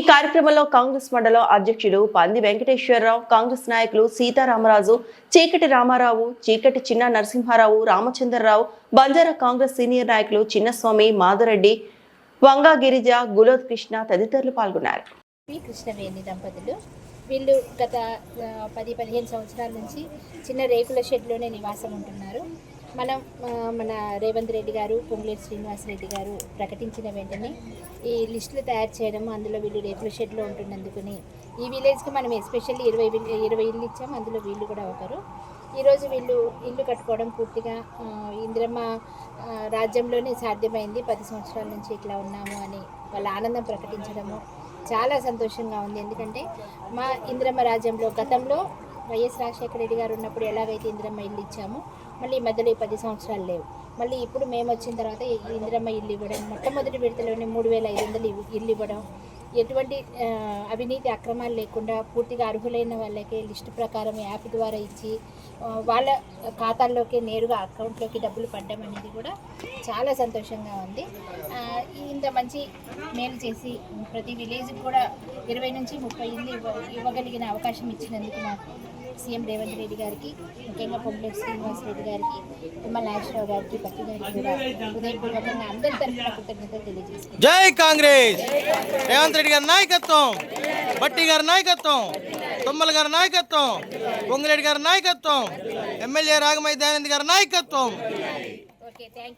కార్యక్రమంలో కాంగ్రెస్ మండలం అధ్యక్షుడు పంది వెంకటేశ్వరరావు, కాంగ్రెస్ నాయకులు సీతారామరాజు, చీకటి రామారావు, చీకటి చిన్న నరసింహారావు, రామచంద్రరావు, బంజారా కాంగ్రెస్ సీనియర్ నాయకులు చిన్నస్వామి, మాధురెడ్డి, వంగా గిరిజ, గులోద్ కృష్ణ తదితరులు పాల్గొన్నారు. కృష్ణవేణి దంపతులు వీళ్ళు గత 10-15 సంవత్సరాల నుంచి చిన్న రేకుల షెడ్లోనే నివాసం ఉంటున్నారు. మన రేవంత్ రెడ్డి గారు, పొంగులేటి శ్రీనివాసరెడ్డి గారు ప్రకటించిన వెంటనే ఈ లిస్టులు తయారు చేయడం, అందులో వీళ్ళు రేకుల షెడ్లో ఉంటున్నందుకుని ఈ విలేజ్కి మనం ఎస్పెషల్లీ 20 ఇల్లు ఇచ్చాము. అందులో వీళ్ళు కూడా ఒకరు. ఈరోజు వీళ్ళు ఇల్లు కట్టుకోవడం పూర్తిగా ఇందిరమ్మ రాజ్యంలోనే సాధ్యమైంది. 10 సంవత్సరాల నుంచి ఇట్లా ఉన్నాము అని వాళ్ళ ఆనందం ప్రకటించడము చాలా సంతోషంగా ఉంది. ఎందుకంటే మా ఇందిరమ్మ రాజ్యంలో గతంలో వైఎస్ రాజశేఖర రెడ్డి గారు ఉన్నప్పుడు ఎలాగైతే ఇందిరమ్మ ఇల్లు ఇచ్చామో మళ్ళీ ఈ మధ్యలో 10 సంవత్సరాలు లేవు. మళ్ళీ ఇప్పుడు మేము వచ్చిన తర్వాత ఇందిరమ్మ ఇల్లు ఇవ్వడం, మొట్టమొదటి విడతలోనే 3500 ఇల్లు ఇవ్వడం, ఎటువంటి అవినీతి అక్రమాలు లేకుండా పూర్తిగా అర్హులైన వాళ్ళకి లిస్టు ప్రకారం యాప్ ద్వారా ఇచ్చి వాళ్ళ ఖాతాల్లోకి నేరుగా అకౌంట్లోకి డబ్బులు పడ్డం అనేది కూడా చాలా సంతోషంగా ఉంది. ఇంత మంచి మేలు చేసి ప్రతి విలేజ్కి కూడా 20 నుంచి 30 ఇల్లు ఇవ్వగలిగిన అవకాశం ఇచ్చినందుకు మాకు సీఎం రేవంత్ రెడ్డి గారికి, ముఖ్యంగా పొంగులేటి శ్రీనివాసరెడ్డి గారికి, తుమ్మల నాగేశ్వరరావు గారికి, పట్టి గారికి కూడా హృదయపూర్వకంగా అందరి తరఫున కృతజ్ఞతలు తెలియజేస్తున్నాను. జై కాంగ్రెస్! రేవంత్ రెడ్డి గారి నాయకత్వం, బట్టి గారి నాయకత్వం, తుమ్మల గారి నాయకత్వం, పొంగులేటి గారి నాయకత్వం, ఎమ్మెల్యే రాగమై దయానంద్ గారి నాయకత్వం. Okay, thank you.